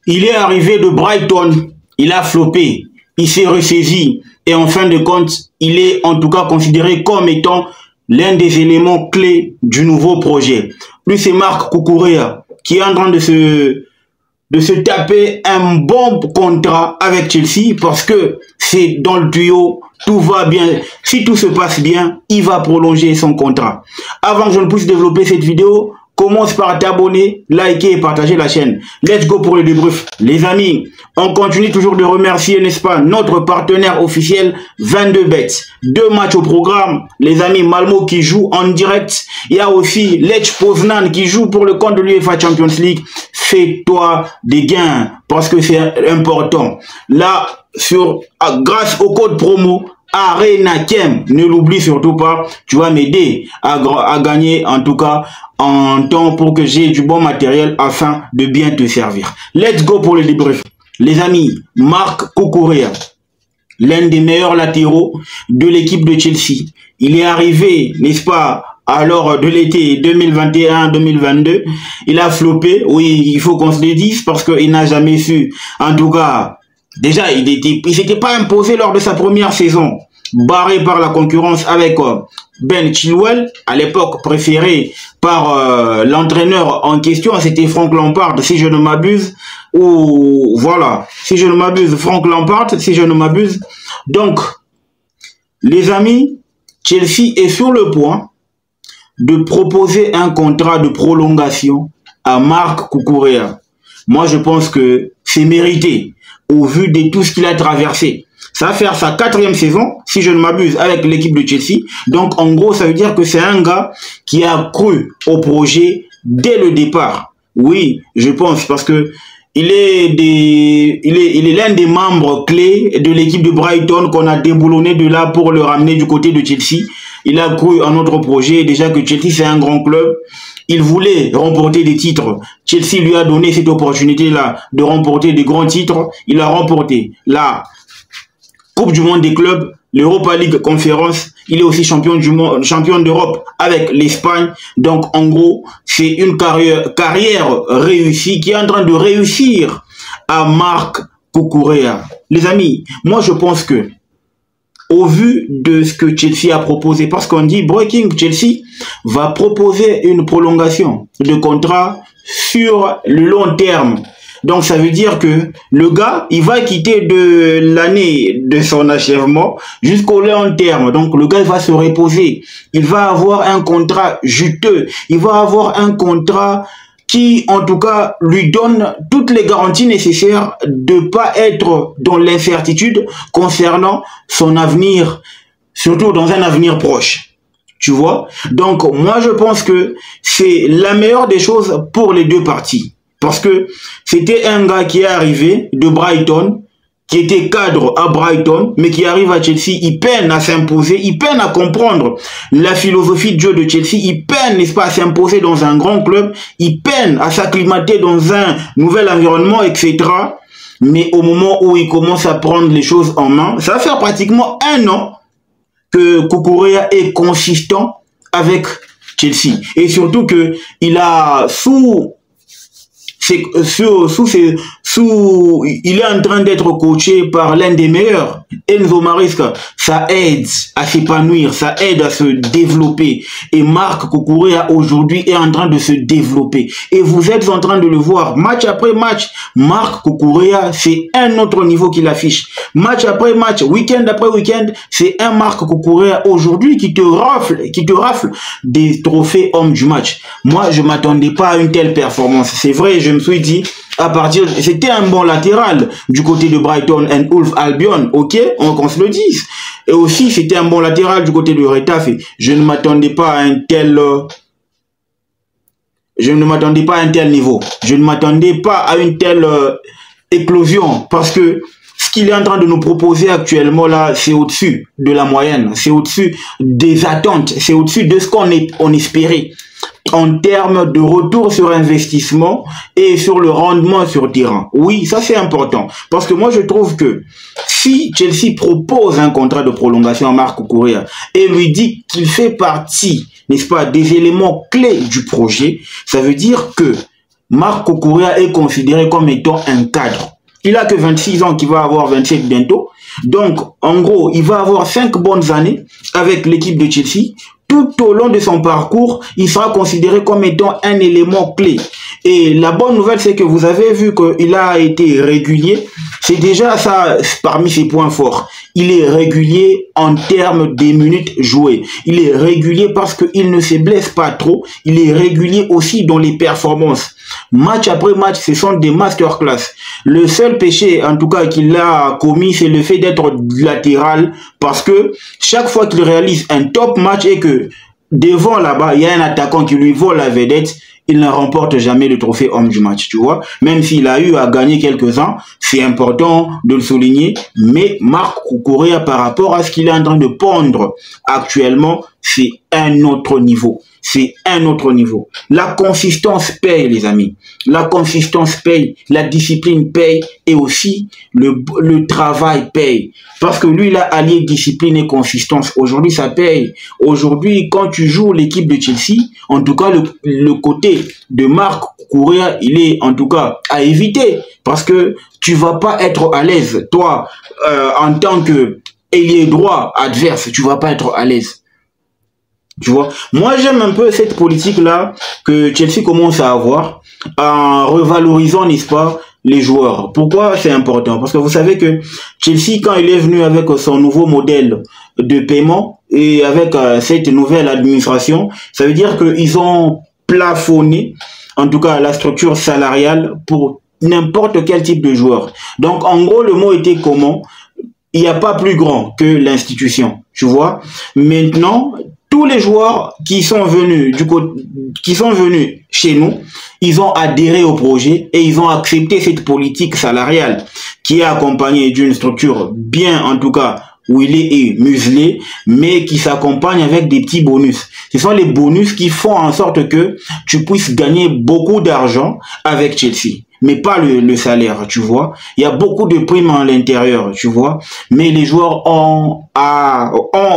Il est arrivé de Brighton, il a floppé, il s'est ressaisi et en fin de compte, il est en tout cas considéré comme étant l'un des éléments clés du nouveau projet. Lui, c'est Marc Cucurella qui est en train de se taper un bon contrat avec Chelsea parce que c'est dans le tuyau, tout va bien. Si tout se passe bien, il va prolonger son contrat. Avant que je ne puisse développer cette vidéo, commence par t'abonner, liker et partager la chaîne. Let's go pour le débrief. Les amis, on continue toujours de remercier, n'est-ce pas, notre partenaire officiel 22bet. 2 matchs au programme. Les amis, Malmo qui joue en direct. Il y a aussi Lech Poznan qui joue pour le compte de l'UEFA Champions League. Fais-toi des gains parce que c'est important. Là, grâce au code promo ARENAKEM, ne l'oublie surtout pas, tu vas m'aider à gagner en tout cas en temps pour que j'ai du bon matériel afin de bien te servir. Let's go pour le débrief. Les amis, Marc Cucurella, l'un des meilleurs latéraux de l'équipe de Chelsea. Il est arrivé, n'est-ce pas, alors de l'été 2021-2022, il a floppé, oui, il faut qu'on se le dise parce qu'il n'a jamais su, en tout cas, déjà, il s'était pas imposé lors de sa première saison, barré par la concurrence avec Ben Chilwell, à l'époque préféré par l'entraîneur en question, c'était Frank Lampard, si je ne m'abuse, ou voilà, si je ne m'abuse, Frank Lampard, si je ne m'abuse. Donc, les amis, Chelsea est sur le point de proposer un contrat de prolongation à Marc Cucurella. Moi, je pense que c'est mérité au vu de tout ce qu'il a traversé. Ça va faire sa 4e saison, si je ne m'abuse, avec l'équipe de Chelsea. Donc, en gros, ça veut dire que c'est un gars qui a cru au projet dès le départ. Oui, je pense, parce que il est l'un des membres clés de l'équipe de Brighton qu'on a déboulonné de là pour le ramener du côté de Chelsea. Il a cru en notre projet, déjà que Chelsea c'est un grand club. Il voulait remporter des titres. Chelsea lui a donné cette opportunité-là de remporter des grands titres. Il a remporté la Coupe du Monde des clubs, l'Europa League Conférence. Il est aussi champion du monde, champion d'Europe avec l'Espagne. Donc, en gros, c'est une carrière réussie qui est en train de réussir à Marc Cucurella. Les amis, moi, je pense que au vu de ce que Chelsea a proposé, parce qu'on dit Breaking Chelsea va proposer une prolongation de contrat sur le long terme. Donc ça veut dire que le gars, il va quitter de l'année de son achèvement jusqu'au long terme. Donc le gars, il va se reposer. Il va avoir un contrat juteux. Il va avoir un contrat qui, en tout cas, lui donne toutes les garanties nécessaires de ne pas être dans l'incertitude concernant son avenir, surtout dans un avenir proche. Tu vois? Donc, moi, je pense que c'est la meilleure des choses pour les deux parties. Parce que c'était un gars qui est arrivé de Brighton, qui était cadre à Brighton, mais qui arrive à Chelsea, il peine à s'imposer, il peine à comprendre la philosophie de jeu de Chelsea, il peine, n'est-ce pas, à s'imposer dans un grand club, il peine à s'acclimater dans un nouvel environnement, etc. Mais au moment où il commence à prendre les choses en main, ça va faire pratiquement 1 an que Cucurella est consistant avec Chelsea. Et surtout que il a il est en train d'être coaché par l'un des meilleurs, Enzo Maresca. Ça aide à s'épanouir, ça aide à se développer. Et Marc Cucurella aujourd'hui est en train de se développer. Et vous êtes en train de le voir, match après match. Marc Cucurella, c'est un autre niveau qu'il affiche. Match après match, week-end après week-end, c'est un Marc Cucurella aujourd'hui qui te rafle des trophées homme du match. Moi, je m'attendais pas à une telle performance. C'est vrai, je me suis dit, c'était un bon latéral du côté de Brighton and Hove Albion, ok, qu'on se le dise. Et aussi, c'était un bon latéral du côté de Retafe. Je ne m'attendais pas à un tel niveau. Je ne m'attendais pas à une telle éclosion parce que ce qu'il est en train de nous proposer actuellement là, c'est au-dessus de la moyenne, c'est au-dessus des attentes, c'est au-dessus de ce qu'on espérait en termes de retour sur investissement et sur le rendement sur terrain. Oui, ça c'est important. Parce que moi je trouve que si Chelsea propose un contrat de prolongation à Marc Cucurella et lui dit qu'il fait partie, n'est-ce pas, des éléments clés du projet, ça veut dire que Marc Cucurella est considéré comme étant un cadre. Il a que 26 ans, qui va avoir 27 bientôt. Donc, en gros, il va avoir 5 bonnes années avec l'équipe de Chelsea. Tout au long de son parcours, il sera considéré comme étant un élément clé. Et la bonne nouvelle, c'est que vous avez vu qu'il a été régulier. C'est déjà ça parmi ses points forts. Il est régulier en termes des minutes jouées. Il est régulier parce qu'il ne se blesse pas trop. Il est régulier aussi dans les performances. Match après match, ce sont des masterclass. Le seul péché, en tout cas, qu'il a commis, c'est le fait d'être latéral, parce que chaque fois qu'il réalise un top match et que devant là-bas, il y a un attaquant qui lui vole la vedette, il ne remporte jamais le trophée homme du match, tu vois. Même s'il a eu à gagner quelques-uns, c'est important de le souligner. Mais Marc Cucurella, par rapport à ce qu'il est en train de pondre actuellement, c'est un autre niveau. C'est un autre niveau. La consistance paye, les amis. La consistance paye, la discipline paye et aussi le travail paye. Parce que lui, il a allié discipline et consistance. Aujourd'hui, ça paye. Aujourd'hui, quand tu joues l'équipe de Chelsea, en tout cas, le côté de Marc Cucurella, il est en tout cas à éviter. Parce que tu vas pas être à l'aise. Toi, en tant que ailier droit adverse, tu vas pas être à l'aise. Tu vois, moi j'aime un peu cette politique-là que Chelsea commence à avoir en revalorisant, n'est-ce pas, les joueurs. Pourquoi c'est important? Parce que vous savez que Chelsea, quand il est venu avec son nouveau modèle de paiement et avec cette nouvelle administration, ça veut dire qu'ils ont plafonné, en tout cas, la structure salariale pour n'importe quel type de joueur. Donc, en gros, le mot était comment? Il n'y a pas plus grand que l'institution, tu vois. Maintenant, tous les joueurs qui sont venus chez nous, ils ont adhéré au projet et ils ont accepté cette politique salariale qui est accompagnée d'une structure bien, en tout cas, où il est muselé, mais qui s'accompagne avec des petits bonus. Ce sont les bonus qui font en sorte que tu puisses gagner beaucoup d'argent avec Chelsea. Mais pas le salaire, tu vois. Il y a beaucoup de primes à l'intérieur, tu vois. Mais les joueurs ont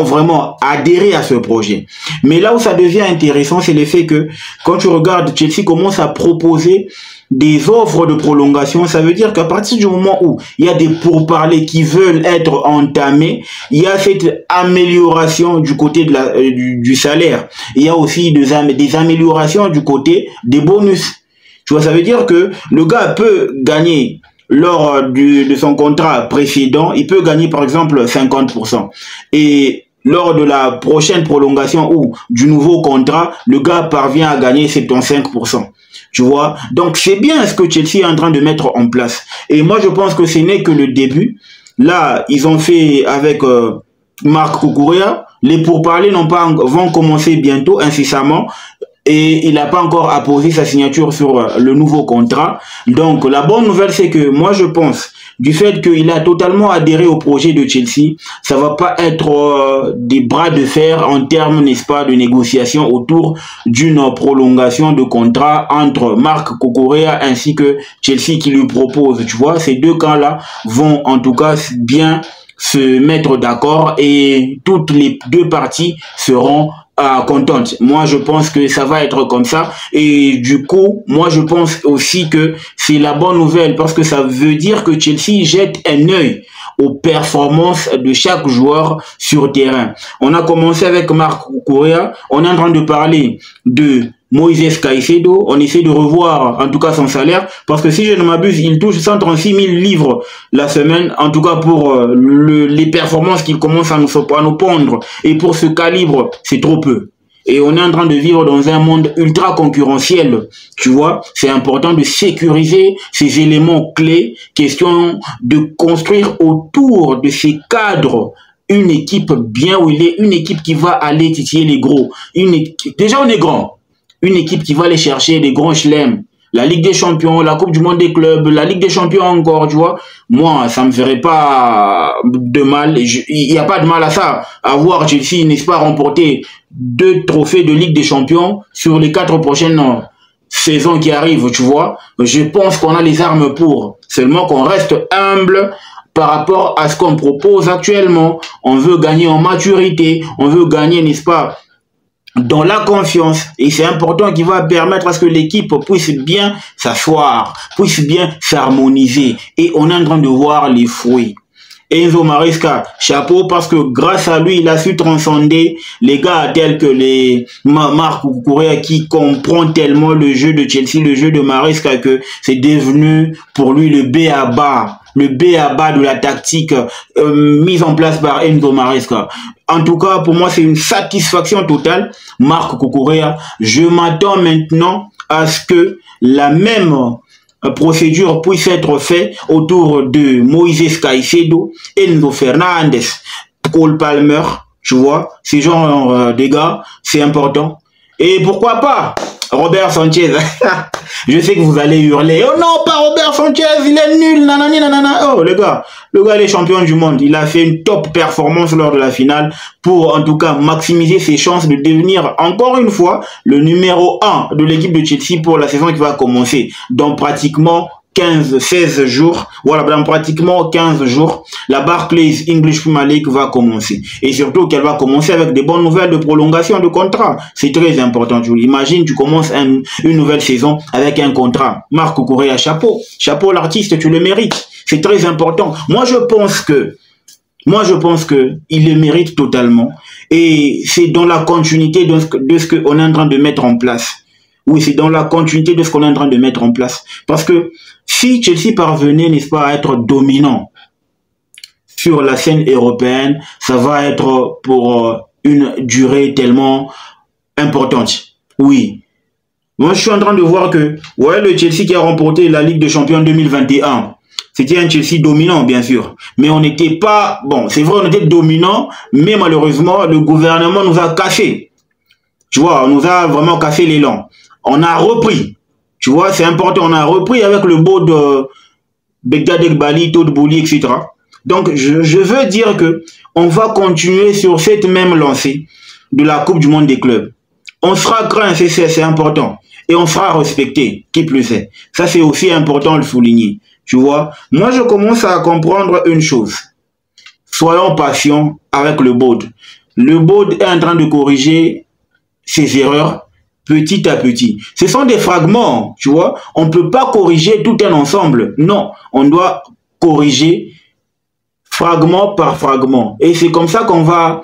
vraiment adhéré à ce projet. Mais là où ça devient intéressant, c'est le fait que quand tu regardes, Chelsea commence à proposer des offres de prolongation. Ça veut dire qu'à partir du moment où il y a des pourparlers qui veulent être entamés, il y a cette amélioration du côté de du salaire. Il y a aussi des améliorations du côté des bonus. Tu vois, ça veut dire que le gars peut gagner lors de son contrat précédent, il peut gagner par exemple 50%. Et lors de la prochaine prolongation ou du nouveau contrat, le gars parvient à gagner 75%. Tu vois, donc c'est bien ce que Chelsea est en train de mettre en place. Et moi, je pense que ce n'est que le début. Là, ils ont fait avec Marc Cucurella. Les pourparlers vont commencer bientôt, incessamment. Et il n'a pas encore apposé sa signature sur le nouveau contrat. Donc, la bonne nouvelle, c'est que moi, je pense, du fait qu'il a totalement adhéré au projet de Chelsea, ça va pas être des bras de fer en termes, n'est-ce pas, de négociation autour d'une prolongation de contrat entre Marc Cucurella ainsi que Chelsea qui lui propose. Tu vois, ces deux camps-là vont en tout cas bien se mettre d'accord et toutes les deux parties seront contente. Moi, je pense que ça va être comme ça. Et du coup, moi, je pense aussi que c'est la bonne nouvelle parce que ça veut dire que Chelsea jette un œil aux performances de chaque joueur sur terrain. On a commencé avec Marc Cucurella. On est en train de parler de Moïse Caicedo, on essaie de revoir en tout cas son salaire, parce que si je ne m'abuse, il touche 136 000 livres la semaine, en tout cas pour les performances qu'il commence à nous pondre. Et pour ce calibre, c'est trop peu. Et on est en train de vivre dans un monde ultra concurrentiel, tu vois. C'est important de sécuriser ces éléments clés, question de construire autour de ces cadres une équipe bien où il est, une équipe qui va aller titiller les gros. Déjà, on est grand. Une équipe qui va aller chercher les grands chelems, la Ligue des Champions, la Coupe du Monde des clubs, la Ligue des Champions encore, tu vois. Moi, ça me ferait pas de mal. Il n'y a pas de mal à ça. À voir Chelsea, n'est-ce pas, remporter 2 trophées de Ligue des Champions sur les 4 prochaines saisons qui arrivent, tu vois. Je pense qu'on a les armes pour. Seulement qu'on reste humble par rapport à ce qu'on propose actuellement. On veut gagner en maturité, on veut gagner, n'est-ce pas, dans la confiance, et c'est important, qui va permettre à ce que l'équipe puisse bien s'asseoir, puisse bien s'harmoniser, et on est en train de voir les fruits. Enzo Maresca, chapeau, parce que grâce à lui, il a su transcender les gars tels que les Marc Cucurella, qui comprend tellement le jeu de Chelsea, le jeu de Maresca, que c'est devenu pour lui le b.a.-ba, le b.a.-ba de la tactique mise en place par Enzo Maresca. En tout cas, pour moi, c'est une satisfaction totale. Marc Cucurella, je m'attends maintenant à ce que la même procédure puisse être faite autour de Moïse Caicedo, Enzo Fernandez, Cole Palmer, tu vois, ces genres de gars, c'est important. Et pourquoi pas Robert Sanchez. Je sais que vous allez hurler. Oh non, pas Robert Sanchez, il est nul, nanani, nanana. Oh, le gars, il est champion du monde. Il a fait une top performance lors de la finale pour, en tout cas, maximiser ses chances de devenir, encore une fois, le numéro 1 de l'équipe de Chelsea pour la saison qui va commencer. Donc, pratiquement 16 jours, voilà, dans pratiquement 15 jours, la Barclays English Premier League va commencer. Et surtout qu'elle va commencer avec des bonnes nouvelles de prolongation de contrat. C'est très important. Tu imagines, tu commences une nouvelle saison avec un contrat. Marc Cucurella, chapeau. Chapeau l'artiste, tu le mérites. C'est très important. Moi, je pense que il le mérite totalement. Et c'est dans la continuité de ce qu'on est en train de mettre en place. Oui, c'est dans la continuité de ce qu'on est en train de mettre en place. Parce que si Chelsea parvenait, n'est-ce pas, à être dominant sur la scène européenne, ça va être pour une durée tellement importante. Oui. Moi, je suis en train de voir que, ouais, le Chelsea qui a remporté la Ligue des Champions 2021, c'était un Chelsea dominant, bien sûr. Mais on n'était pas, bon, c'est vrai, on était dominant, mais malheureusement, le gouvernement nous a cassé. Tu vois, on nous a vraiment cassé l'élan. On a repris, tu vois, c'est important, on a repris avec le beau de Begdad Egbali, Todd Boehly, etc. Donc, je veux dire que on va continuer sur cette même lancée de la Coupe du Monde des clubs. On sera craint, c'est important, et on sera respecté, qui plus est. Ça, c'est aussi important de le souligner, tu vois. Moi, je commence à comprendre une chose. Soyons patients avec le board. Le board est en train de corriger ses erreurs petit à petit. Ce sont des fragments, tu vois. On ne peut pas corriger tout un ensemble. Non, on doit corriger fragment par fragment. Et c'est comme ça qu'on va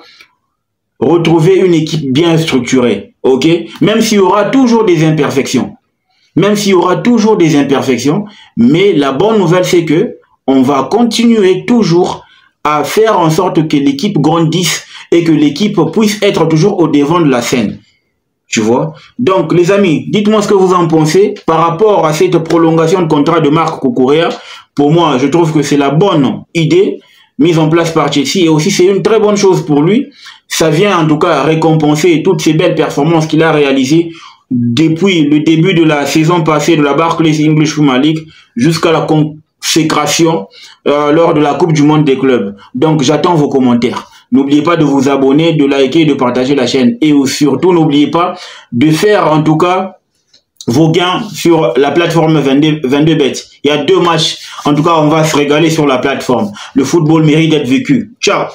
retrouver une équipe bien structurée. Ok? Même s'il y aura toujours des imperfections. Même s'il y aura toujours des imperfections. Mais la bonne nouvelle, c'est que on va continuer toujours à faire en sorte que l'équipe grandisse et que l'équipe puisse être toujours au devant de la scène. Tu vois? Donc, les amis, dites-moi ce que vous en pensez par rapport à cette prolongation de contrat de Marc Cucurella. Pour moi, je trouve que c'est la bonne idée mise en place par Chelsea et aussi c'est une très bonne chose pour lui. Ça vient en tout cas récompenser toutes ces belles performances qu'il a réalisées depuis le début de la saison passée de la Barclays English Premier League jusqu'à la consécration lors de la Coupe du Monde des clubs. Donc, j'attends vos commentaires. N'oubliez pas de vous abonner, de liker, de partager la chaîne. Et surtout, n'oubliez pas de faire en tout cas vos gains sur la plateforme 22bet. Il y a 2 matchs. En tout cas, on va se régaler sur la plateforme. Le football mérite d'être vécu. Ciao!